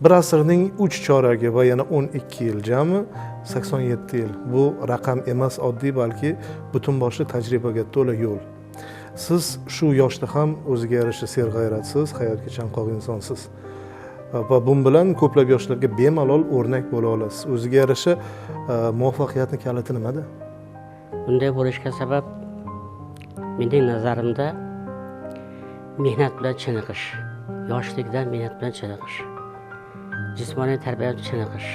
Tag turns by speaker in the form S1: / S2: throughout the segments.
S1: Bir asrning 3 choragi va yana 12 yil, jami 87 yil. Bu raqam emas oddiy, balki butun boshli tajribaga to'la yo'l. Siz shu yoshda ham o'ziga yarasha serg'ayratsiz, hayotga chanqoq insonsiz. Va bu bilan ko'plab yoshlarga bemalol o'rnak bo'la olasiz. O'ziga yarasha muvaffaqiyatning kaliti nimada?
S2: Bunday bo'lishiga sabab mening nazarimda mehnat bilan chiniqish, yoshlikdan mehnat bilan chiniqish, jismoniy tarbiyadan chiniqish.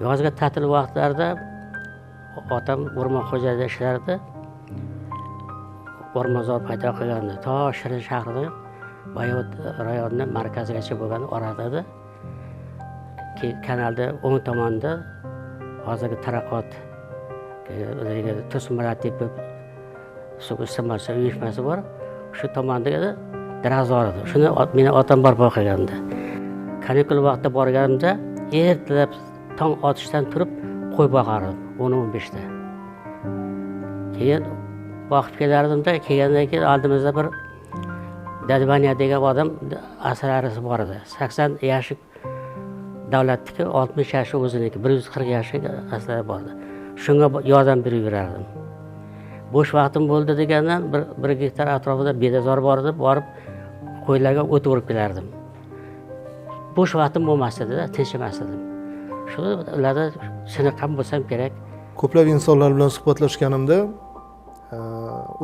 S2: Yozgi ta'til vaqtlarida otam o'rmon xo'jaligida ishlardi. O'rmonzor paydo qilgandi. To Shirin shahrida Bayot rayonining markazigacha bo'lgan orada kanalda o'ng tomonda hozirgi taraqqiyot to'simalar suv isitmasi uyushmasi bor. Shu tomondagi darazor edi. Shuni meni otam barpo qilgandi. Kanikul vaqtida borganimda ertalab tong otishdan turib qo'y boqardim 10-15 ta. Keyin boqib kelardimda, kelgandan keyin oldimizda bir Dadvaniya degan odam asrarisi bor edi. 80 yoshlik davlatniki, 60 yoshli o'ziniki, 140 yoshlik asrar bor edi. Shunga yordam berib yurardim. Bo'sh vaqtim bo'ldi degandan bir gektar atrofida bedazor bor edi, borib qo'ylarga o't o'rib kelardim. Bo'sh vaqtim bo'lmas edi-da, tinchimas edim. Shuni ularda chiniqqan bo'lsam kerak.
S1: Ko'plab insonlar bilan suhbatlashganimda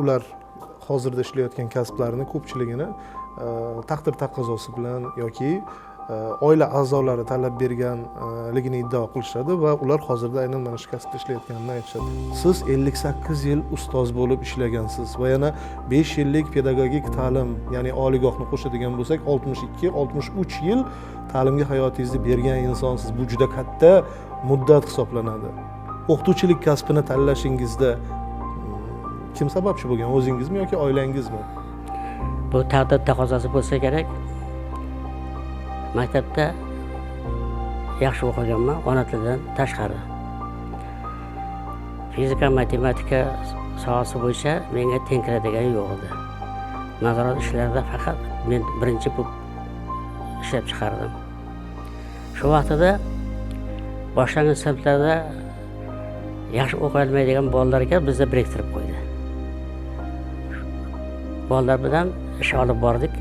S1: ular hozirda ishlayotgan kasblarini ko'pchiligini taqdir taqozosi bilan yoki oila a'zolari talab berganligini iddao qilishadi va ular hozirda aynan mana shu kasbda ishlayotganini aytishadi. Siz 58 yil ustoz bo'lib ishlagansiz va yana 5 yillik pedagogik ta'lim, ya'ni oliygohni qo'shadigan bo'lsak 62-63 yil ta'limga hayotingizni bergan insonsiz. Bu juda katta muddat hisoblanadi. O'qituvchilik kasbini tanlashingizda kim sababchi bo'lgan? O'zingizmi yoki oilangizmi?
S2: Bu taqdir taqozosi bo'lsa kerak. Maktabda yaxshi o'qiganman, ona tilidan tashqari. Fizika, matematika sohasi bo'yicha menga teng keladigan yo'q edi. Nazorat ishlarida faqat men birinchi bo'lib ishlab chiqardim. Shu vaqtida boshlang'ich sinflarda yaxshi o'qiy olmaydigan bolalarga bizda biriktirib qo'ydi. Bolalar bilan ish olib bordik.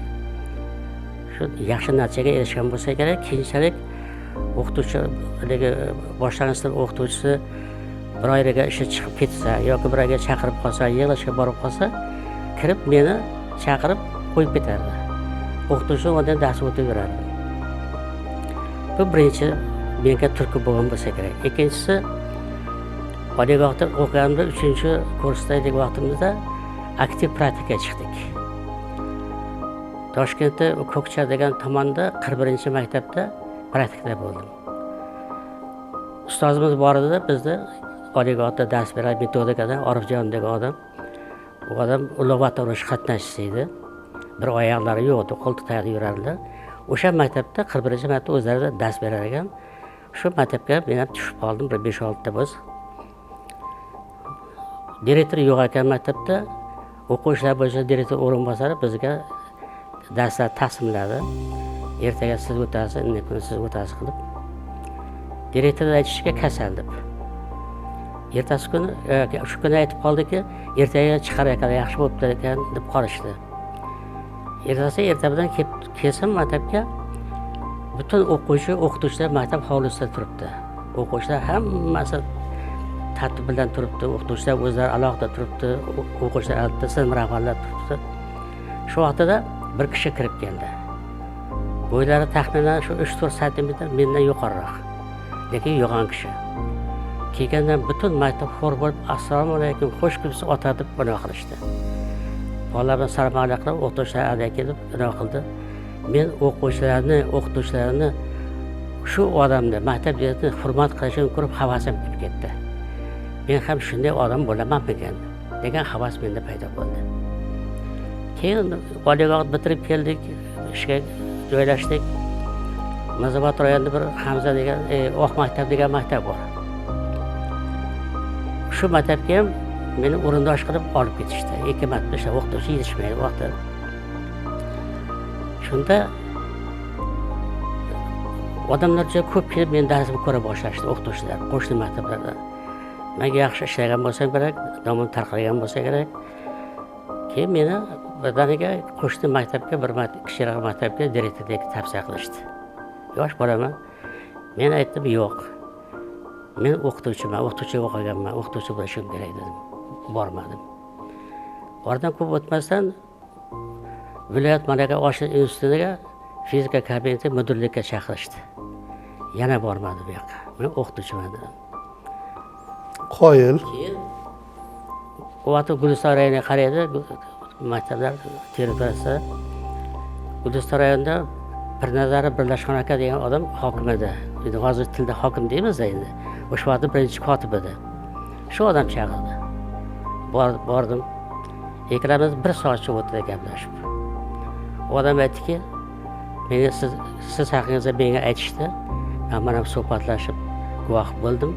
S2: Shu yaxshi natijaga erishgan bo'lsa kerak, keyinchalik o'qituvchiligi boshlang'ich sinf o'qituvchisi bir oyga ishga chiqib ketsa yoki bir oyga chaqirib qolsa, yig'ilishga borib qolsa, kirib meni chaqirib qo'yib ketardi. O'qituvchi undan dars o'tib yurardi. Bu birinchi menga turtki bo'lgan bo'lsa kerak. Ikkinchisi, oliygohda o'qiganimda 3-kursdagi vaqtimizda aktiv praktikaga chiqdik. Toshkentda Ko'kcha degan tomonda 41-maktabda praktikada bo'ldim. Ustozimiz bor edi, bizda oliygohda dars beradi, metodikadan Orifjon degan odam. U odam ulug'vatan urush qatnashchisi edi. Bir oyoqlari yo'q edi, qo'l tutayda yurardilar. O'sha maktabda 41-maktabda o'zlari dars berar ekan. Shu maktabga men ham tushib qoldim, bir 5-6 ta bo'z. Direktor yo'q ekan maktabda. O'quvchilar bo'yicha direktor o'rinbosari bizga darslar taqsimladi. Ertaga siz o'tasiz, indin kuni siz o'tasiz qilib. Direktor aytishiga kasal deb. Ertasi kuni shu kuni aytib qoldiki, ertaga chiqar ekan, yaxshi bo'libdi ekan deb qolishdi. Ertasi ertadan kelsam maktabga butun o'qituvchilar maktab hovlisida turibdi. O'quvchilar hammasi tartib bilan turibdi, o'qituvchilar o'zlari alohida turibdi, o'quvchilar albatta sinf rahbarlar turibdi. Shu vaqtida bir kishi kirib keldi. Bo'ylari taxminan shu 3-4 sm mendan yuqoriroq. Lekin yo'g'on kishi. Kelgandan butun maktab xor bo'lib, assalomu alaykum, xush kelibsiz ota deb buni qilishdi. Bolalar bilan salom alaykum, o'qituvchilar alaykum deb buni qildi. Men o'qituvchilarni shu odamni, maktab direktorini hurmat qilishini ko'rib havasim kelib ketdi. Men ham shunday odam bo'lamanmikan degan havas menda paydo bo'ldi. Keyin oliygohni bitirib keldik, ishga joylashdik. Mazabot rayonida bir Hamza degan Oq maktab degan maktab bor. Shu maktabga ham meni o'rindosh qilib olib ketishdi. 2 marta ishlab o'qituvchi yetishmaydi vaqtda. Shunda odamlar juda ko'p kelib meni darsimni ko'ra boshlashdi, o'qituvchilar, qo'shni maktablarda. Menga yaxshi ishlagan bo'lsam kerak, nomim tarqalgan bo'lsa kerak. Keyin meni birdaniga qo'shni maktabga, bir kichikroq maktabga direktordek tavsiya qilishdi. Yosh bolaman. Men aytdim, yo'q. Men o'qituvchiman, o'qituvchi o'qiganman, o'qituvchi bo'lishim kerak dedim. Bormadim. Oradan ko'p o'tmasdan viloyat malaka oshirish institutiga fizika kabineti mudirlikka chaqirishdi. Yana bormadim bu yoqqa. Men o'qituvchiman dedim.
S1: Qoyil.
S2: Keyin u vaqt Guliston rayoniga qaraydi, maktablar territoriyasi. Guliston rayonida Pirnazarov birlashgan aka degan odam hokim edi. Endi hozir tilda hokim deymiz endi. O'sha vaqt birinchi kotib edi. Shu odam chaqirdi. Bordim. Ikkalamiz 1 soatcha o'tirib gaplashib. U odam aytdiki, menga siz haqingizda menga aytishdi. Men mana bu suhbatlashib guvoh bo'ldim.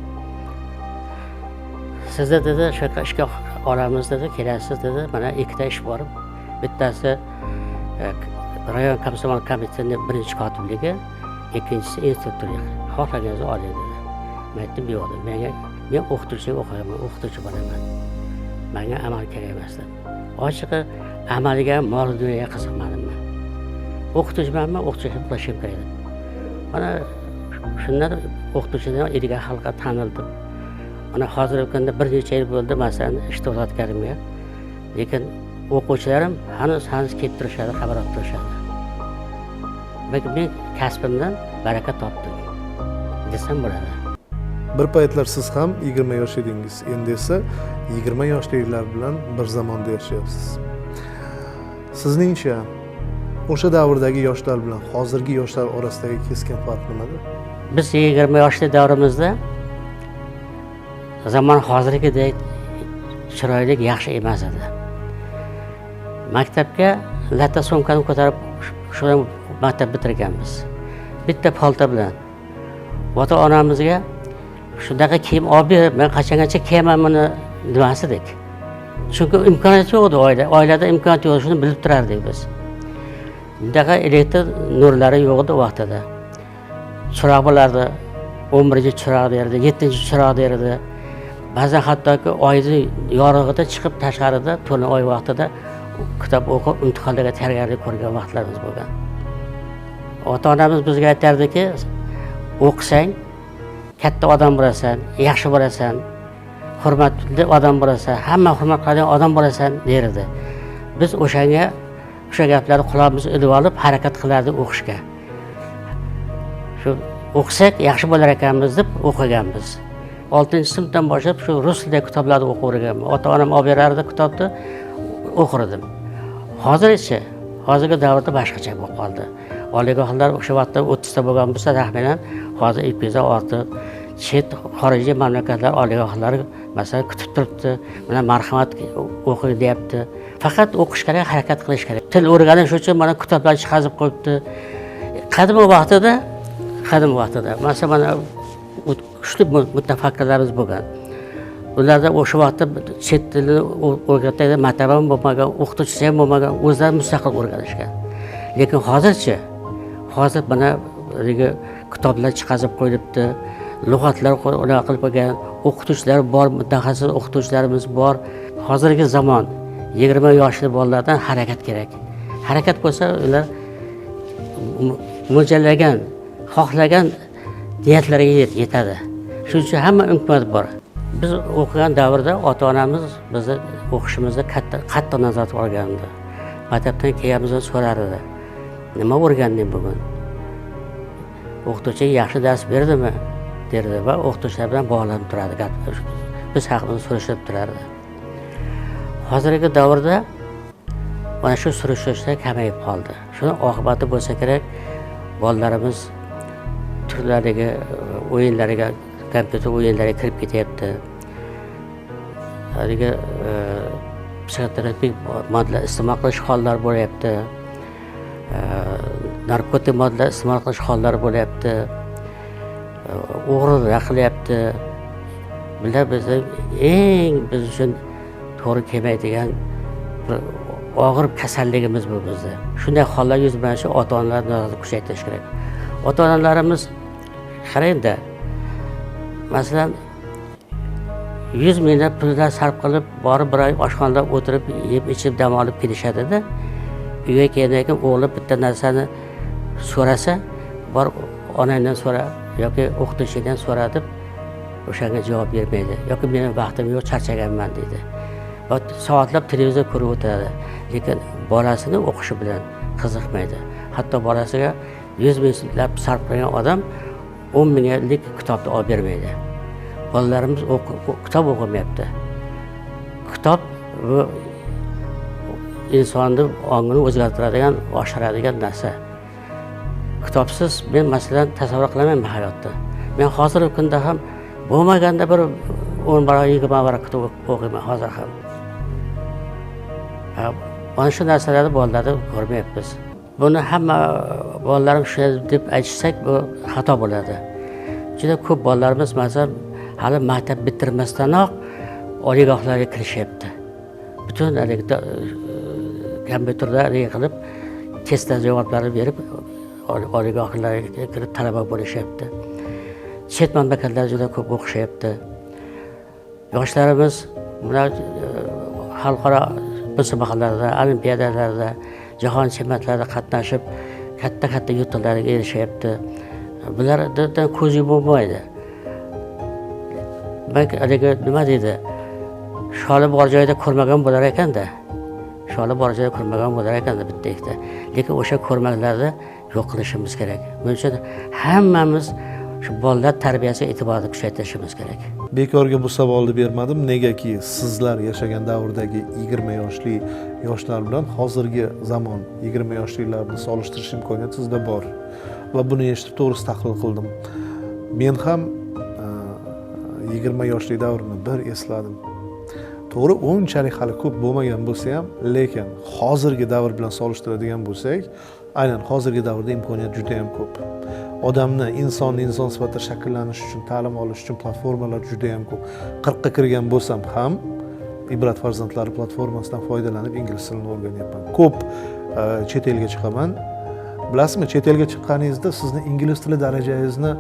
S2: Sizda dedi, shu yerga ishga olamiz dedi, kelasiz dedi. Mana ikkita ish bor. Bittasi rayon komsomol komitetining birinchi kotibligi, ikkinchisi institutlik. Xohlaganingizni oling dedi. Men aytdim, yo'q dedim. Men o'qituvchi o'qiyman, o'qituvchi bo'laman. Menga amal kerak emas dedim. Ochiqi amaliga, mol dunyoga qiziqmadim men. O'qituvchimanmi, o'qituvchi bo'lishim kerak dedim. Mana shundan o'qituvchidan ilgari xalqqa tanildim. Mana hozirgi kunda bir necha yil bo'ldi masalan ishda o'tayotganimga. Lekin o'quvchilarim hanuz kelib turishadi, xabar olib turishadi. Men kasbimdan baraka topdim desam bo'ladi.
S1: Bir paytlar siz ham 20 yosh edingiz. Endi esa 20 yoshliklar bilan bir zamonda yashayapsiz. Sizningcha o'sha davrdagi yoshlar bilan hozirgi yoshlar orasidagi keskin farq nimada?
S2: Biz 20 yoshli davrimizda zaman hozirgidek chiroyli, yaxshi emas edi. Maktabga latta sumkani ko'tarib shu maktab bitirganmiz. Bitta palto bilan. Ota-onamizga shunaqa kiyim olib ber, men qachongacha kiyman buni demas edik. Chunki imkoniyat yo'q edi oilada imkoniyat yo'q, shuni bilib turardik biz. Bundaqa elektr nurlari yo'q edi vaqtida. Chiroq bo'lardi, 11-chiroq derdi, 7-chiroq derdi. Ba'zan hattoki oyning yorug'ida chiqib tashqarida to'la oy vaqtida kitob o'qib imtihonlarga tayyorgarlik ko'rgan vaqtlarimiz bo'lgan. Ota-onamiz bizga aytardiki, o'qisang, katta odam bo'lasan, yaxshi bo'lasan, hurmatli odam bo'lasan, hamma hurmat qiladigan odam bo'lasan derdi. Biz o'sha gaplarni quloqimizga ilib olib harakat qilardik o'qishga. Shu o'qisak yaxshi bo'lar ekanmiz deb o'qiganmiz. 6-sinfdan boshlab shu rus tilidagi kitoblarni o'qib o'rganman. Ota-onam olib berardi kitobni, o'qirdim. Hozircha, hozirgi davrda boshqacha bo'lib qoldi. Oliygohlar o'sha vaqtda 30 ta bo'lgan bo'lsa, taxminan hozir 200 dan ortiq chet xorijiy mamlakatlar oliygohlari masalan kutib turibdi. Mana marhamat o'qing deyapti. Faqat o'qish kerak, harakat qilish kerak. Til o'rganish uchun mana kitoblar chiqarib qo'yibdi. Qadimgi vaqtida masalan kuchli mutafakkirlarimiz bo'lgan. Ularda o'sha vaqtda chet tilini o'rgatadigan maktab ham bo'lmagan, o'qituvchisi ham bo'lmagan, o'zlari mustaqil o'rganishgan. Lekin hozir mana kitoblar chiqarib qo'yilibdi, lug'atlar ular qilib qo'ygan, o'qituvchilar bor, mutaxassis o'qituvchilarimiz bor. Hozirgi zamon 20 yoshli bolalardan harakat kerak. Harakat qilsa ular mo'ljallagan, xohlagan niyatlariga yetadi. Shuning uchun hamma imkoniyat bor. Biz o'qigan davrda ota-onamiz bizni o'qishimizda qattiq nazorat olgandi. Maktabdan kelganimizdan so'rar edi. Nima o'rganding bugun? O'qituvchi yaxshi dars berdimi? derdi va o'qituvchilar bilan bog'lanib turadi. Biz haqimizni so'rashib turardi. Hozirgi davrda mana shu surishtirishlar kamayib qoldi. Shuni oqibati bo'lsa kerak, bolalarimiz turlariga, o'yinlariga, kompyuter o'yinlariga kirib ketyapti. Haliga psixoterapik moddalar iste'mol qilish hollari bo'lyapti. Narkotik moddalar iste'mol qilish hollari bo'lyapti. O'g'rilik qilyapti. Bular bizning biz uchun to'g'ri kelmaydigan og'ir kasalligimiz bu bizda. Shunday hollar yuz bersa ota-onalar nazoratni kuchaytirish kerak. Ota-onalarimiz qarangda, masalan 100 mingdan pullar sarf qilib, borib bir oy oshxonada o'tirib, yeb ichib dam olib kelishadi-da. Uyga kelgandan keyin o'g'li bitta narsani so'rasa, bor onangdan so'ra yoki o'qituvchidan so'ra deb o'shanga javob bermaydi. Yoki mening vaqtim yo'q, charchaganman deydi. Va soatlab televizor ko'rib o'tiradi. Lekin bolasini o'qishi bilan qiziqmaydi. Hatto bolasiga 100 minglab sarf qilgan odam 10 minglik kitobni olib bermaydi. Bolalarimiz kitob o'qimayapti. Kitob bu insonni ongini o'zgartiradigan, oshiradigan narsa. Kitobsiz men masalan tasavvur qilaman hayotda. Men hozirgi kunda ham bo'lmaganda bir 10 barobar 20 barobar kitob o'qiyman hozir ham. Mana shu narsalarni bolalarda ko'rmayapmiz. Buni hamma bolalarim shunday deb aytsak bu xato bo'ladi. Juda ko'p bolalarimiz masalan hali maktab bitirmasdanoq oliygohlarga kirishyapti. Butun kompyuterda qilib testlar javoblarini berib oliygohlarga kirib talaba bo'lishyapti. Chet mamlakatlarda juda ko'p o'qishyapti. Yoshlarimiz bular xalqaro musobaqalarda, olimpiadalarda, jahon chempionatlarida qatnashib, katta yutuqlarga erishyapti. Bulardan ko'z yumib bo'lmaydi. Nima deydi? Sholi bor joyda ko'rmagan bo'lar ekanda. Sholi bor joyda ko'rmagan bo'lar ekanda bitta ikkita. Lekin o'sha ko'rmaklarni yo'q qilishimiz kerak. Buning uchun hammamiz shu bolalar tarbiyasiga e'tiborni kuchaytirishimiz kerak.
S1: Bekorga bu savolni bermadim, negaki sizlar yashagan davrdagi 20 yoshli yoshlar bilan hozirgi zamon 20 yoshlilarni solishtirish imkoniyati sizda bor. Va buni eshitib to'g'risi tahlil qildim. Men ham 20 yoshli davrimni bir esladim. To'g'ri, unchalik hali ko'p bo'lmagan bo'lsa ham, lekin hozirgi davr bilan solishtiradigan bo'lsak, aynan hozirgi davrda imkoniyat juda ham ko'p. Odamni inson sifatida shakllanish uchun, ta'lim olish uchun platformalar juda ham ko'p. 40 ga kirgan bo'lsam ham Ibrat farzandlari platformasidan foydalanib ingliz tilini o'rganyapman. Ko'p chet elga chiqaman. Bilasizmi, chet elga chiqqaningizda sizni ingliz tili darajangizni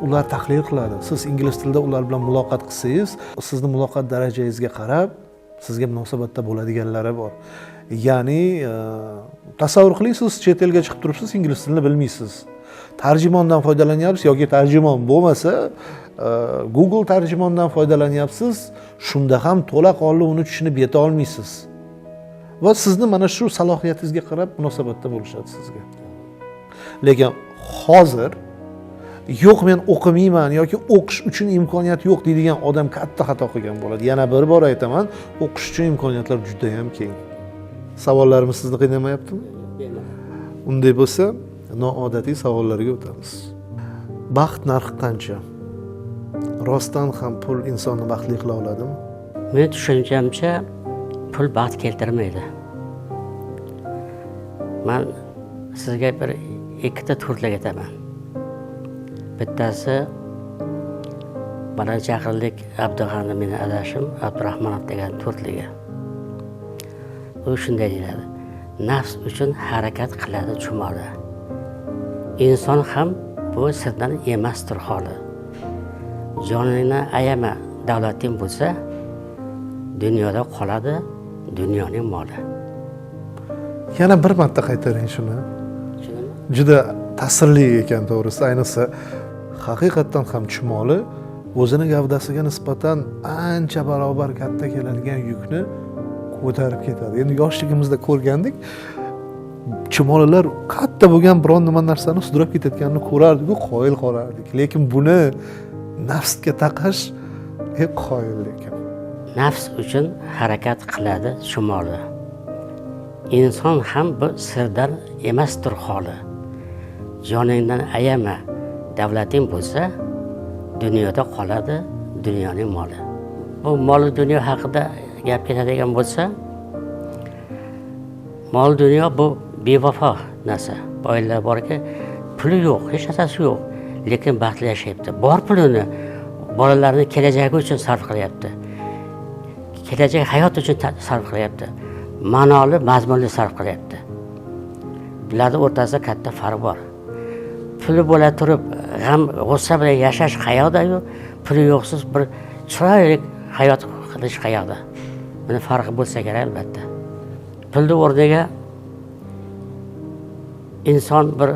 S1: ular tahlil qiladi. Siz ingliz tilida ular bilan muloqot qilsangiz, sizni muloqot darajangizga qarab sizga munosabatda bo'ladiganlari bor. Ya'ni tasavvur qiling, siz chet elga chiqib turibsiz, ingliz tilini bilmaysiz. Tarjimondan foydalanyapsiz yoki tarjimon bo'lmasa, Google tarjimondan foydalanyapsiz, shunda ham to'laqonli uni tushunib yeta olmaysiz. Va sizni mana shu salohiyatingizga qarab munosabatda bo'lishadi sizga. Lekin hozir yo'q, men o'qimayman yoki o'qish uchun imkoniyat yo'q deydigan odam katta xato qilgan bo'ladi. Yana bir bor aytaman, o'qish uchun imkoniyatlar juda ham keng. Savollarimiz sizni qiynamayaptimi? Unday bo'lsa, noodatiy savollarga o'tamiz. Baxt narxi qancha? Rostdan ham pul insonni baxtli qila oladimi?
S2: Men tushunchimcha pul baxt keltirmaydi. Men sizga bir ikkita turlik aytaman. Bittasi baland chaqirlik Abdug'ani meni adashim Abdurahmonov degan to'rtligi. U shunday deyiladi: nafs uchun harakat qiladi chumoli. Inson ham bu sirdan emasdir holi. Joningni ayama, davlating bo'lsa, dunyoda qoladi dunyoning moli.
S1: Yana bir marta qaytaring shuni. Juda ta'sirli ekan to'g'risi, ayniqsa haqiqatdan ham chumoli o'zini gavdasiga nisbatan ancha barobar katta keladigan yukni ko'tarib ketadi. Endi yoshligimizda ko'rgandik, chumolilar katta bo'lgan biron nima narsani sudrab ketayotganini ko'rardik-ku, qoyil qolardik. Lekin buni nafsga taqash qoyillik.
S2: Nafs uchun harakat qiladi chumoli. Inson ham bu sirdan emasdir holi. Joningdan ayama, davlating bo'lsa, dunyoda qoladi dunyoning moli. Bu mol dunyo haqida gap ketadigan bo'lsa, mol dunyo bu bevafo narsa. Boylar borki, puli yo'q, hech narsasi yo'q, lekin baxtli yashayapti. Bor pulini bolalarni kelajagi uchun sarf qilyapti. Kelajak hayot uchun sarf qilyapti. Ma'noli, mazmunli sarf qilyapti. Bularning o'rtasida katta farq bor. Puli bo'la turib g'am g'ussa bilan yashash qayoqda-yu, puli yo'qsiz bir chiroyli hayot qilish qayoqda. Buni farqi bo'lsa kerak albatta. Pulni o'rniga inson bir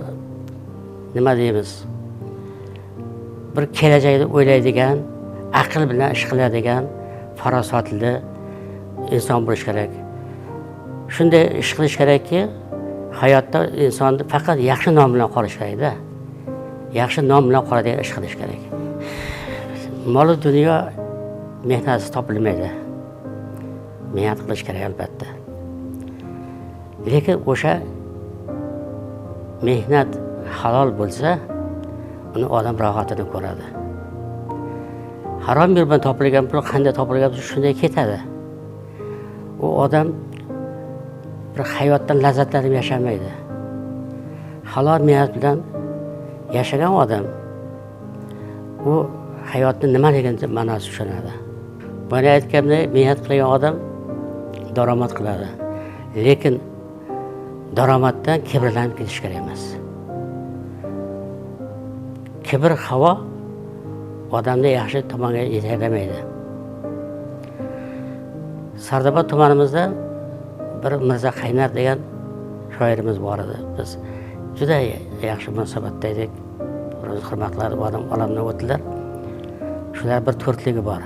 S2: nima deymiz? Bir kelajakni o'ylaydigan, aql bilan ish qiladigan, farosatli inson bo'lish kerak. Shunday ish qilish kerakki, hayotda insonni faqat yaxshi nom bilan qolish kerak-da. Yaxshi nom bilan qoladigan ish qilish kerak. Mol dunyo mehnatsiz topilmaydi. Mehnat qilish kerak albatta. Lekin o'sha mehnat halol bo'lsa, uni odam rohatini ko'radi. Harom yo'l bilan topilgan pul qanday topilgan bo'lsa shunday ketadi. U odam bir hayotdan lazzatlanib yashamaydi. Halol mehnat bilan yashagan odam u hayotni nimaligini ma'nosi tushunadi. Buni aytgandek, mehnat qilgan odam daromad qiladi. Lekin daromaddan kibrlanib ketish kerak emas. Kibr havo odamni yaxshi tomonga yetaklamaydi. Sardoba tumanimizda bir Mirza Qaynar degan shoirimiz bor edi. Biz juda yaxshi munosabatda edik. O'z hurmatlari odam olamdan o'tdilar. Shular bir to'rtligi bor.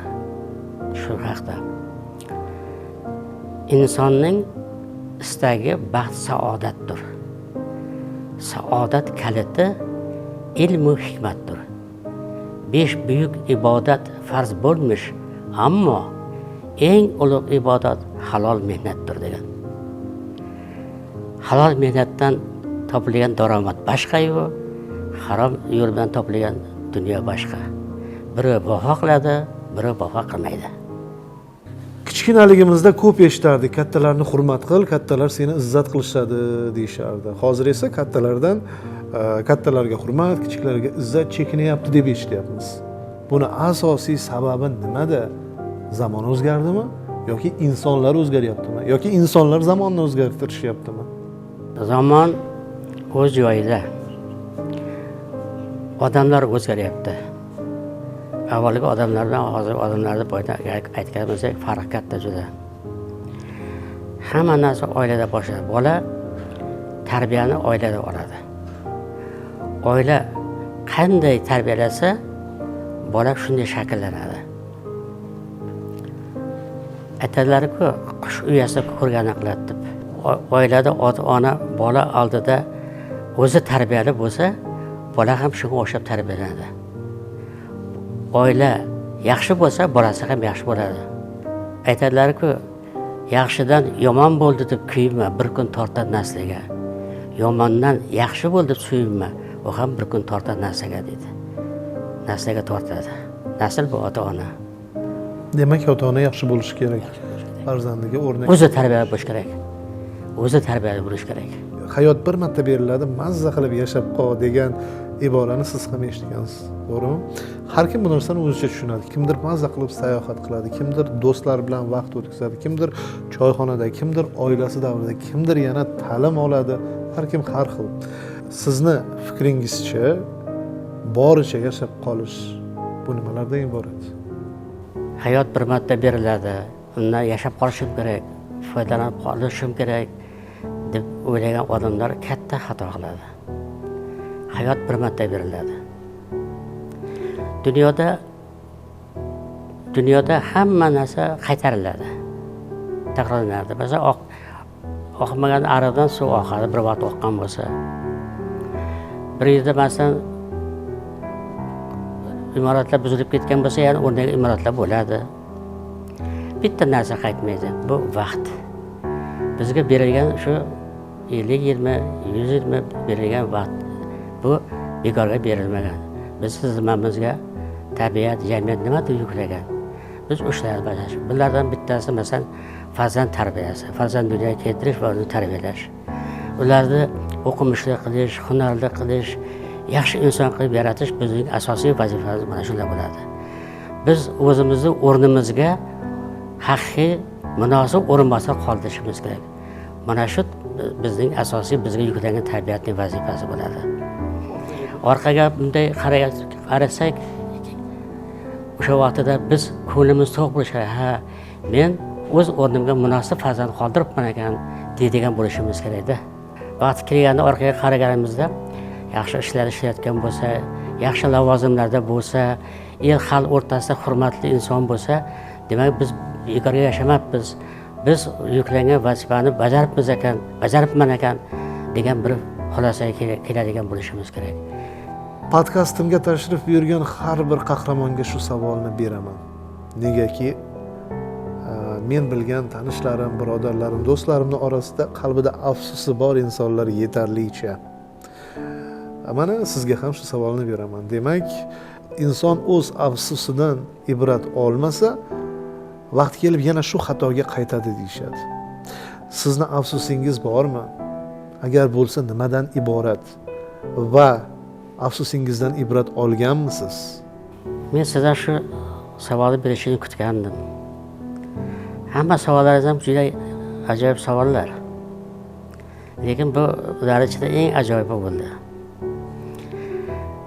S2: Shu haqda. Insonning istagi baxt saodatdir. Saodat kaliti ilm va hikmatdir. 5 buyuk ibodat farz bo'lmish, ammo eng ulug' ibodat halol mehnatdir degan. Halol mehnatdan topilgan daromad boshqa-yu, harom yo'l bilan topilgan dunyo boshqa. Biri vafo qiladi, biri vafo qilmaydi.
S1: Kichkinaligimizda ko'p eshitardik, kattalarni hurmat qil, kattalar seni izzat qilishadi deyishardi. Hozir esa kattalarga hurmat, kichiklarga izzat chekinyapti deb eshityapmiz. Buni asosiy sababi nimada? Zamon o'zgardimi yoki insonlar o'zgaryaptimi yoki insonlar zamonni o'zgartirishyaptimi?
S2: Zamon o'z joyida. Odamlar o'zgaryapti. Avvalgi odamlar bilan hozirgi odamlarni boyda aytgan bo'lsak, farq katta juda. Hamma narsa oilada boshlanadi. Bola tarbiyani oilada oladi. Oila qanday tarbiyalasa, bola shunday shakllanadi. Aytadilar-ku, qush uyasida ko'rgani qiladi deb. Oilada ota-ona bola oldida o'zi tarbiyali bo'lsa, bola ham shunga o'xshab tarbiyalanadi. Oila yaxshi bo'lsa, bolasi ham yaxshi bo'ladi. Aytadilar-ku, yaxshidan yomon bo'ldi deb kuyinma, bir kun tortadi nasliga. Yomondan yaxshi bo'ldi deb suyunma, u ham bir kun tortadi nasliga dedi. Nasliga tortadi. Nasl bu ota-ona.
S1: Demak, ota-ona yaxshi bo'lishi kerak. Farzandiga o'rnak.
S2: O'zi tarbiyali bo'lish kerak. O'zi tarbiyali bo'lish kerak.
S1: Hayot bir marta beriladi, mazza qilib yashab qol degan iborani siz ham eshitgansiz, to'g'rimi? Har kim bu narsani o'zicha tushunadi. Kimdir mazza qilib sayohat qiladi, kimdir do'stlar bilan vaqt o'tkazadi, kimdir choyxonada, kimdir oilasi davrida, kimdir yana ta'lim oladi. Har kim har xil. Sizni fikringizcha boricha yashab qolish bu nimalardan iborat?
S2: Hayot bir marta beriladi. Undan yashab qolishim kerak, foydalanib qolishim kerak deb o'ylagan odamlar katta xato qiladi. Hayot bir marta beriladi. Dunyoda hamma narsa qaytariladi. Takrorlanadi. Masalan, oqmagan ariqdan suv oqadi, bir vaqt oqqan bo'lsa. Bir yerda masalan imoratlar buzilib ketgan bo'lsa, yana o'rniga imoratlar bo'ladi. Bitta narsa qaytmaydi. Bu vaqt. Bizga berilgan shu 50, 20, 100 yil berilgan vaqt. Bu bekorga berilmagan. Biz xizmatimizga tabiat, jamiyat nima deb yuklagan? Biz o'shalarni bajarish. Bulardan bittasi masalan farzand tarbiyasi, farzand dunyoga keltirish va uni tarbiyalash. Ularni o'qimishli qilish, hunarli qilish, yaxshi inson qilib yaratish bizning asosiy vazifamiz mana shunday bo'ladi. Biz o'zimizni o'rnimizga haqiqiy munosib o'rinbosar qoldirishimiz kerak. Mana shu bizning asosiy bizga yuklangan tabiatning vazifasi bo'ladi. orqaga bunday qarasak, o'sha vaqtida biz ko'nglimiz to'q bo'lishi kerak. Ha, men o'z o'rnimga munosib farzand qoldiribman ekan deydigan bo'lishimiz kerakda. Vaqt kelganda orqaga qaraganimizda yaxshi ishlar ishlayotgan bo'lsa, yaxshi lavozimlarda bo'lsa, el xalq o'rtasida hurmatli inson bo'lsa, demak biz bekorga yashamabmiz. Biz yuklangan vazifani bajaribman ekan degan bir xulosaga keladigan bo'lishimiz kerak.
S1: Podkastimga tashrif buyurgan har bir qahramonga shu savolni beraman. Negaki men bilgan tanishlarim, birodarlarim, do'stlarimning orasida qalbida afsusi bor insonlar yetarlicha. Mana sizga ham shu savolni beraman. Demak, inson o'z afsusidan ibrat olmasa, vaqt kelib yana shu xatoga qaytadi deyshadi. Sizni afsusingiz bormi? Agar bo'lsa, nimadan iborat? Va afsusingizdan ibrat olganmisiz?
S2: Men sizdan shu savolni berishini kutgandim. Hamma savollaringiz ham juda ajoyib savollar. Lekin bu ular ichida eng ajoyibi bo'ldi.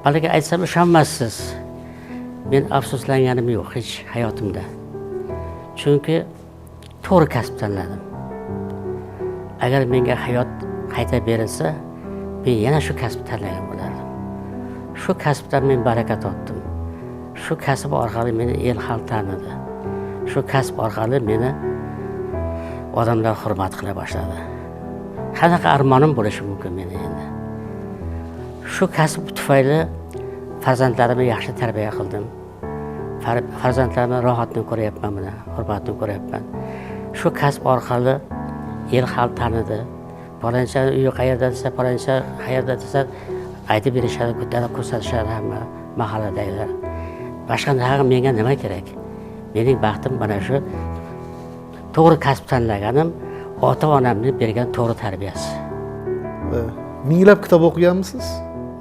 S2: Balki aytsam ishonmassiz. Men afsuslanganim yo'q hech hayotimda. Chunki to'g'ri kasb tanladim. Agar menga hayot qayta berilsa, men yana shu kasb tanlagan bo'lardim. Shu kasbdan men baraka topdim. Shu kasb orqali meni el xalq tanidi. Shu kasb orqali meni odamlar hurmat qila boshladi. Qanaqa armonim bo'lishi mumkin meni endi. Shu kasb tufayli farzandlarimni yaxshi tarbiya qildim. Farzandlarimni rohatini ko'ryapman, mana hurmatini ko'ryapman. Shu kasb orqali el xalq tanidi. Paloncha uyi qayerda desa, paloncha qayerda desa aytib berishadi, ko'rsatishadi hamma mahalladagilar. Boshqa menga nima kerak? Mening baxtim mana shu to'g'ri kasb tanlaganim, ota-onamning bergan to'g'ri tarbiyasi.
S1: Minglab kitob o'qiganmisiz?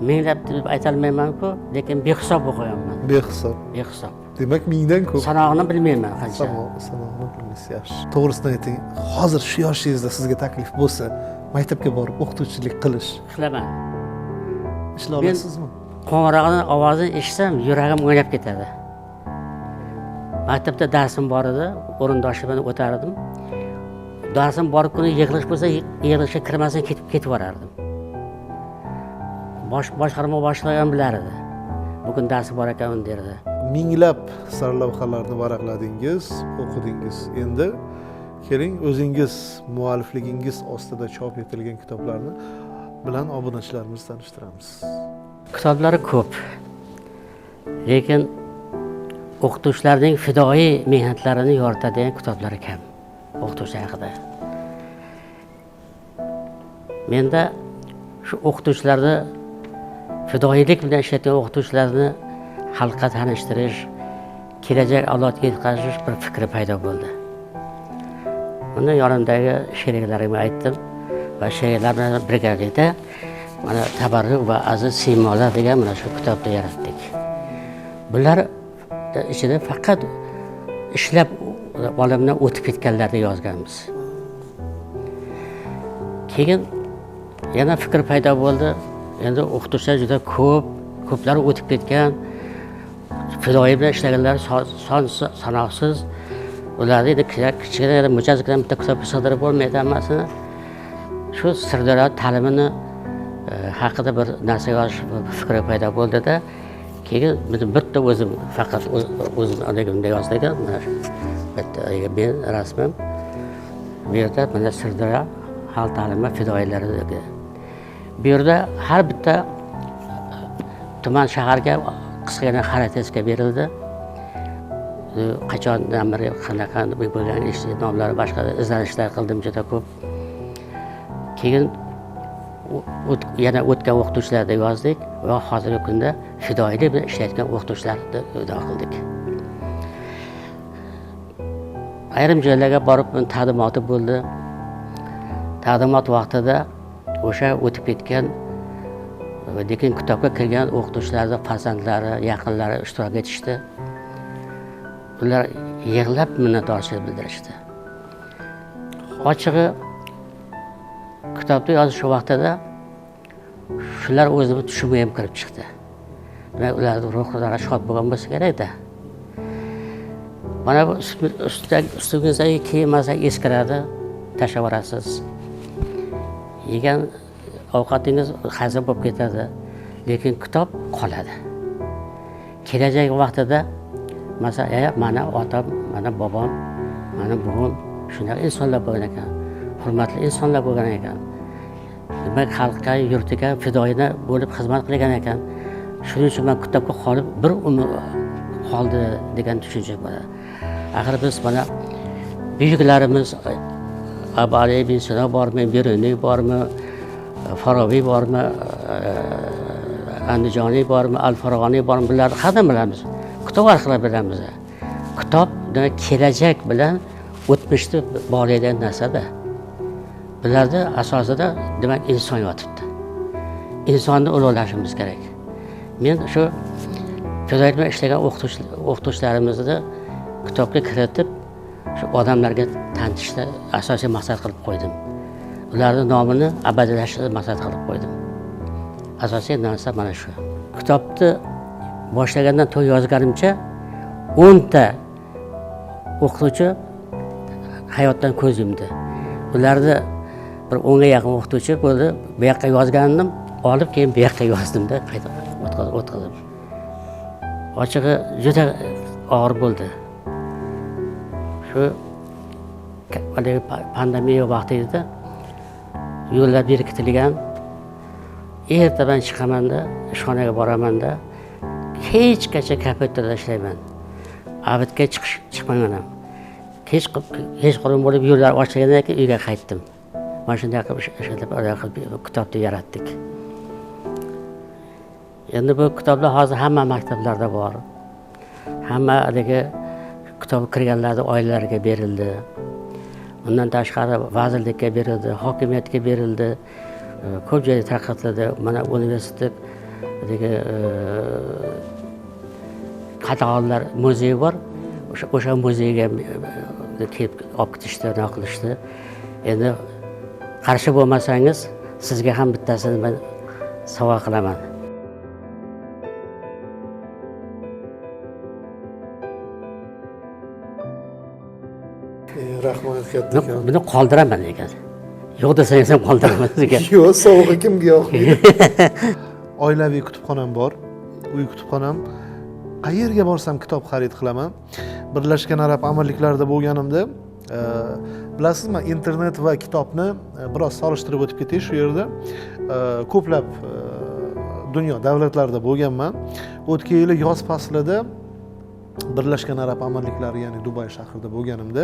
S2: Minglab deb aytolmayman-ku, lekin behisob o'qiganman. Behisob.
S1: Demak, mingdan ko'p.
S2: Sanog'ini bilmayman qancha.
S1: Sanog'ini bilmaysiz, yaxshi. To'g'risini ayting, hozir shu yoshingizda sizga taklif bo'lsa, maktabga borib o'qituvchilik qilish.
S2: Qilaman.
S1: Ishlay olasizmi?
S2: Qo'ng'irog'ining ovozini eshitsam, yuragim o'ynab ketadi. Maktabda darsim bor edi, o'rindoshim bilan o'tardim. Darsim bor kuni yig'ilish bo'lsa, yig'ilishga kirmasdan ketib borardim. Boshqarma boshlig'im bilar edi. Bugun darsi bor ekan derdi.
S1: Minglab sarlavhalarni varaqladingiz, o'qidingiz. Endi keling, o'zingiz muallifligingiz ostida chop etilgan kitoblarni bilan obunachilarimizni tanishtiramiz.
S2: Kitoblari ko'p. Lekin o'qituvchilarning fidoi mehnatlarini yoritadigan kitoblari kam. O'qituvchi haqida. Menda shu o'qituvchilarni fidoilik bilan ishlayotgan o'qituvchilarni xalqqa tanishtirish, kelajak avlodga yetkazish bir fikri paydo bo'ldi. Buni yonimdagi sheriklarimga aytdim va sheriklar bilan birgalikda mana Tabarruk va Aziz siymolar degan mana shu kitobni yaratdik. Bular ichida faqat ishlab olamdan o'tib ketganlarni yozganmiz. Keyin yana fikr paydo bo'ldi. Endi o'qituvchilar juda ko'plar o'tib ketgan, fidoi bilan ishlaganlar sanoqsiz. Ularni kichkina mijozlardan bitta kitob sig'dirib bo'lmaydi hammasini. Shu Sirdaryo ta'limini haqida bir narsa yozish fikri paydo bo'ldi-da, keyin bitta o'zim faqat o'zim oligimda yozdim. Mana shu bitta men rasmim bu yerda mana Sirdaryo xalq ta'limi fidoilari dedi. Bu yerda har bitta tuman shaharga qisqagina xaritasga berildi. Qachondan beri qanaqa bo'lgan ish nomlari boshqa izlanishlar qildim juda ko'p. Keyin yana o'tgan o'qituvchilarni yozdik va hozirgi kunda fidoilik bilan ishlayotgan o'qituvchilarni ido qildik. Ayrim joylarga borib taqdimoti bo'ldi. Taqdimot vaqtida o'sha o'tib ketgan lekin kitobga kirgan o'qituvchilarning farzandlari, yaqinlari ishtirok etishdi. Ular yig'lab minnatdorchilik bildirishdi. Ochig'i kitobni yozish vaqtida shular o'zimni tushimga ham kirib chiqdi. Demak, ularning ruhlari shod bo'lgan bo'lsa kerak-da. Mana bu ustingizdagi kiyim eskiradi, tashlab yuborasiz. Yegan ovqatingiz hazm bo'lib ketadi, lekin kitob qoladi. Kelajak vaqtida masalan, mana otam, mana bobom, mana buvim shunaqa insonlar bo'lgan ekan, hurmatli insonlar bo'lgan ekan. Demak, xalqqa, yurtiga fidoyina bo'lib xizmat qilgan ekan. Shuning uchun men kitobga qolib bir umr qoldi degan tushuncha bor. Axir biz mana buyuklarimiz Abu Ali ibn Sino bormi, Biruniy bormi, Farabiy bormi, Andijoniy bormi, Al-Farg'oniy bormi, bularni qanday bilamiz? Kitob orqali bilamiz. Kitob demak kelajak bilan o'tmishni bog'laydigan narsa-da. Bularda asosida demak inson yotibdi. Insonni ulug'lashimiz kerak. Men shu fidoyilikda ishlagan o'qituvchilarimizni kitobga kiritib, shu odamlarga tanitishni asosiy maqsad qilib qo'ydim. Ularning nomini abadiylashtirishni maqsad qilib qo'ydim. Asosiy narsa mana shu. Kitobni boshlagandan to yozganimcha 10 ta o'qituvchi hayotdan ko'z yumdi. Ularni bir 10 ga yaqin o'qituvchi bo'ldi. Bu yoqqa yozgandim, olib keyin bu yoqqa yozdim-da, qayta o'tkazdim. Ochig'i juda og'ir bo'ldi. Shu pandemiya vaqtida yo'llar berkitilgan. Ertadan chiqaman-da, ishxonaga boraman-da, kechgacha kompyuterda ishlayman. Abidga chiqmagan ham. Kechqurun bo'lib yo'llar ochilgandan keyin uyga qaytdim. Mana shunday qilib ishlab kitobni yaratdik. Endi bu kitoblar hozir hamma maktablarda bor. Hamma haligi kitob kirganlarning oilalariga berildi. Undan tashqari vazirlikka berildi, hokimiyatga berildi. Ko'p joyda tarqatildi. Mana universitetdagi qatag'onlar muzeyi bor. O'sha muzeyga kelib olib ketishdi, nima qilishdi. Endi qarshi bo'lmasangiz, sizga ham bittasini men sovg'a qilaman.
S1: Rahmat kattakon.
S2: Buni qoldiraman ekan. Yo'q desangiz ham qoldiraman degan.
S1: Yo'q, sovg'a kimga yoqmaydi. Oilaviy kutubxonam bor. Uy kutubxonam. Qayerga borsam kitob xarid qilaman. Birlashgan Arab Amirliklarida bo'lganimda, bilasizmi, internet va kitobni biroz solishtirib o'tib ketish. Shu yerda ko'plab dunyo davlatlarida bo'lganman. O'tgan yili yoz faslida Birlashgan Arab Amirliklari, ya'ni Dubay shahrida bo'lganimda,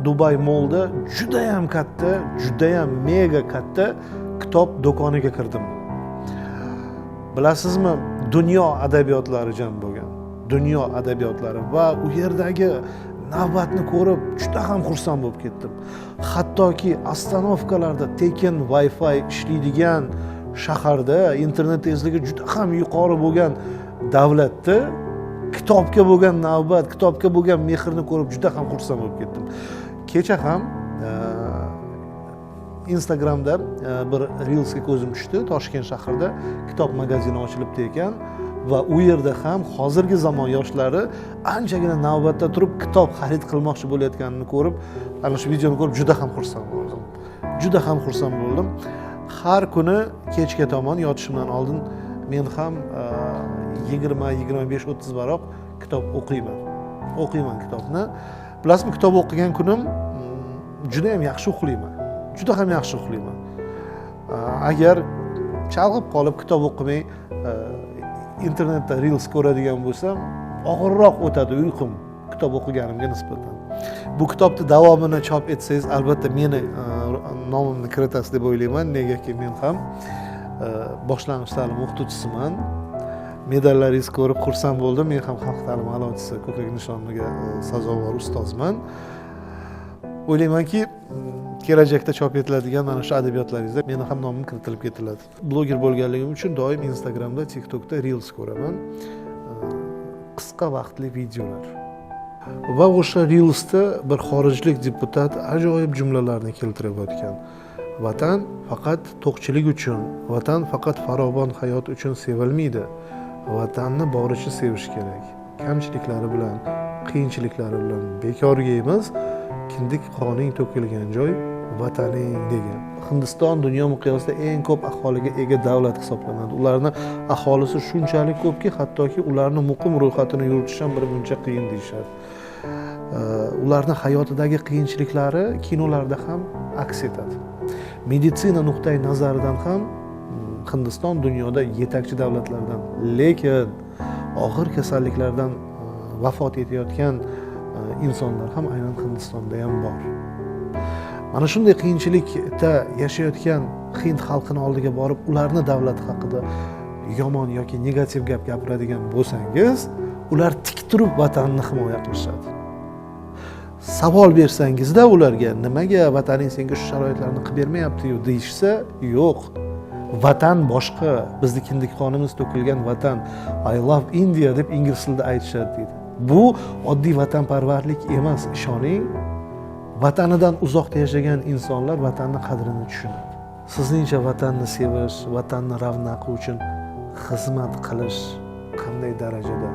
S1: Dubay Mallda juda ham katta, juda ham mega katta kitob do'koniga kirdim. Bilasizmi, dunyo adabiyotlari jam bo'lgan. Dunyo adabiyotlari va u yerdagi navbatni ko'rib juda ham xursand bo'lib ketdim. Hattoki ostanovkalarda tekin Wi-Fi ishlaydigan shaharda internet tezligi juda ham yuqori bo'lgan davlatda kitobga bo'lgan navbat, kitobga bo'lgan mehrni ko'rib juda ham xursand bo'lib ketdim. Kecha ham Instagramda bir reelsga ko'zim tushdi. Toshkent shahrida kitob magazini ochilibdi ekan va u yerda ham hozirgi zamon yoshlari anchagina navbatda turib kitob xarid qilmoqchi bo'layotganini ko'rib, ana shu videoni ko'rib juda ham xursand bo'ldim. Juda ham xursand bo'ldim. Har kuni kechga tomon yotishimdan oldin men ham 20, 25, 30 baroq kitob o'qiyman. O'qiyman kitobni. Bilasizmi, kitob o'qigan kunim juda ham yaxshi uxlayman. Juda ham yaxshi uxlayman. Agar chalg'ib qolib kitob o'qimay internetda reels ko'radigan bo'lsam, og'irroq o'tadi uyqum kitob o'qiganimga nisbatan. Bu kitobni davomini chop etsangiz, albatta meni nomimni kiritasiz deb o'ylayman, negaki men ham boshlang'ich ta'lim o'qituvchisiman. Medallaringizni ko'rib xursand bo'ldim. Men ham xalq ta'limi a'lochisi ko'krak nishoniga sazovor ustozman. O'ylaymanki, kelajakda chop etiladigan mana shu adabiyotlaringizda meni ham nomim kiritilib ketiladi. Bloger bo'lganligim uchun doim Instagramda, TikTokda reels ko'raman. Qisqa vaqtli videolar. Va o'sha reelsda bir xorijlik deputat ajoyib jumlalarni keltirib o'tgan. Vatan faqat to'qchilik uchun, vatan faqat farovon hayot uchun sevilmaydi. Vatanni boricha sevish kerak. Kamchiliklari bilan, qiyinchiliklari bilan bekorga emas, kindik qoning to'kilgan joy vataning degan. Hindiston dunyo miqyosida eng ko'p aholiga ega davlat hisoblanadi. Ularning aholisi shunchalik ko'pki, hattoki ularni muqim ro'yxatini yuritish ham bir muncha qiyin deyishadi. Ularning hayotidagi qiyinchiliklari kinolarda ham aks etadi. Meditsina nuqtai nazaridan ham Hindiston dunyoda yetakchi davlatlardan, lekin og'ir kasalliklardan vafot etayotgan insonlar ham aynan Hindistonda ham bor. Mana shunday qiyinchilikda yashayotgan Hind xalqini oldiga borib, ularni davlat haqida yomon yoki negativ gap gapiradigan bo'lsangiz, ular tik turib vatanni himoya qilishadi. Savol bersangizda ularga nimaga vataning senga shu sharoitlarni qilib bermayapti-yu deyishsa, yo'q. Vatan boshqa, bizni kindik qonimiz to'kilgan vatan. I love India deb ingliz tilida aytishadi deydi. Bu oddiy vatanparvarlik emas, ishoning. Vatanidan uzoqda yashagan insonlar vatanning qadrini tushunadi. Sizningcha vatanni sevish, vatanning ravnaqi uchun xizmat qilish qanday darajada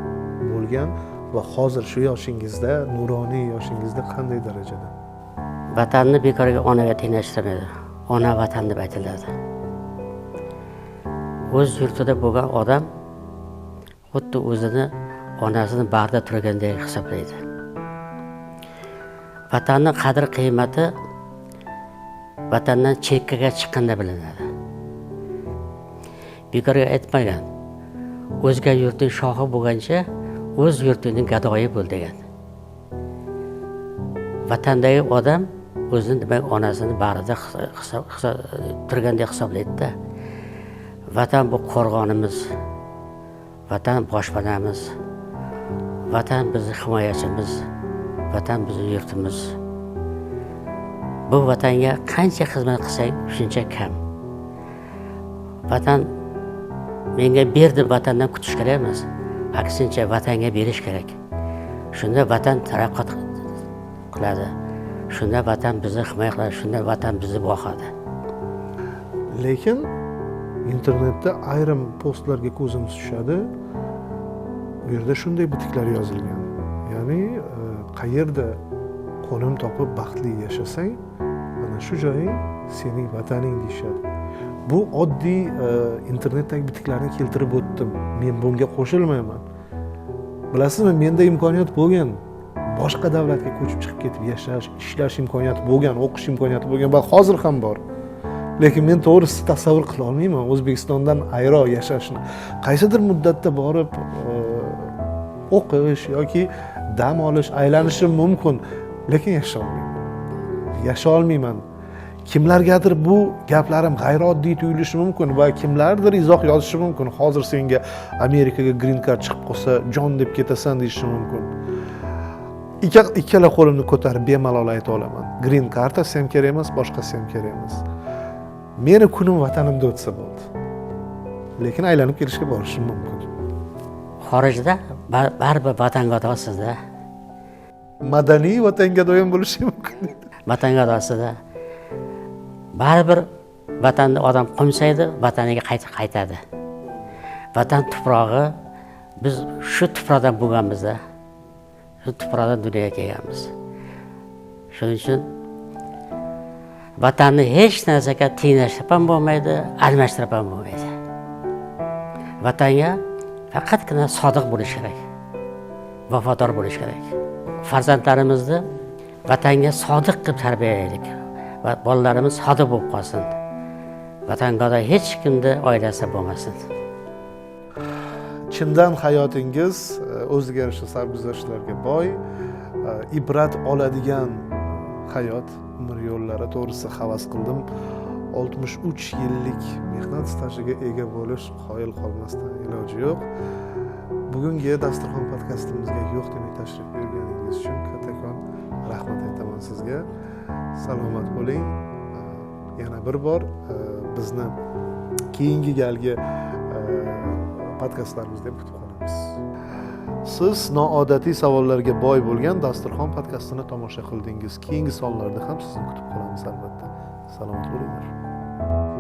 S1: bo'lgan va hozir shu yoshingizda, nuroniy yoshingizda qanday darajada?
S2: Vatanni bekorga onaga tenglashtirmaydi. Ona vatan deb aytiladi. O'z yurtida bo'lgan odam xuddi o'zini onasini bag'rida turgandek hisoblaydi. Vatanning qadr qiymati vatandan chekkaga chiqqanda bilinadi. Bekorga aytmagan. O'zga yurtning shohi bo'lgancha o'z yurtining gadoyi bo'l degan. Vatandagi odam o'zini demak onasini bag'rida turgandek hisoblaydi-da. Vatan bu qo'rg'onimiz. Vatan boshpanamiz. Vatan bizning himoyachimiz. Vatan bizning yurtimiz. Bu vatanga qancha xizmat qilsak, shuncha kam. Vatan menga berdi, vatandan kutish kerak emas. Aksincha vatanga berish kerak. Shunda vatan taraqqiyot qiladi. Shunda vatan bizni himoya qiladi, shunda vatan bizni boqadi.
S1: Lekin internetda ayrim postlarga ko'zimiz tushadi. U yerda shunday bitiklar yozilgan. Ya'ni qayerda qo'nim topib baxtli yashasang, mana shu joying sening vataning deyishadi. Bu oddiy internetdagi bitiklarni keltirib o'tdim. Men bunga qo'shilmayman. Bilasizmi, menda imkoniyat bo'lgan. Boshqa davlatga ko'chib chiqib ketib yashash, ishlash imkoniyati bo'lgan, o'qish imkoniyati bo'lgan va hozir ham bor. Lekin men to'g'risi tasavvur qila olmayman O'zbekistondan ayro yashashni. Qaysidir muddatda borib o'qish yoki dam olish, aylanishim mumkin, lekin yasha olmayman. Kimlargadir bu gaplarim g'ayrioddiy tuyulishi mumkin va kimlardir izoh yozishi mumkin. Hozir senga Amerikaga green card chiqib qolsa, jon deb ketasan deyishi mumkin. Ikkala qo'limni ko'tarib bemalol ayta olaman. Green cardasi ham kerak emas, boshqasi ham kerak emas. Meni kunim vatanimda o'tsa bo'ldi. Lekin aylanib kelishga borishim mumkin.
S2: Xorijda baribir vatangadosizda.
S1: Madaniy vatangadoyam bo'lishi mumkin.
S2: Vatangadosida baribir vatanni odam qo'msaydi, vataniga qaytadi. Vatan tuprog'i, biz shu tuproqdan bo'lganmiz-da. Shu tuproqdan dunyoga kelganmiz. Shuning uchun vatanni hech narsaga tenglashtirib ham bo'lmaydi, almashtirib ham bo'lmaydi. Vatanga faqatgina sodiq bo'lish kerak. Vafodor bo'lish kerak. Farzandlarimizni vatanga sodiq qilib tarbiyalaylik va bolalarimiz sodiq bo'lib qolsin. Vatangada hech kimda oilasi bo'lmasin.
S1: Chindan hayotingiz o'ziga yarasha sarguzashtlarga boy, ibrat oladigan hayot, umr yo'llari to'g'risi havas qildim. 63 yillik mehnat stajiga ega bo'lish qoyil qolmasdan iloji yo'q. Bugungi dasturxon podkastimizga yo'q demay tashrif buyurganingiz uchun kattakon rahmat aytaman sizga. Salomat bo'ling. Yana bir bor bizni keyingi galgi podkastlarimizda kutib qolamiz. Siz noodatiy savollarga boy bo'lgan Dasturxon podkastini tomosha qildingiz. Keyingi sonlarda ham sizni kutib qolamiz albatta. Salomat bo'linglar.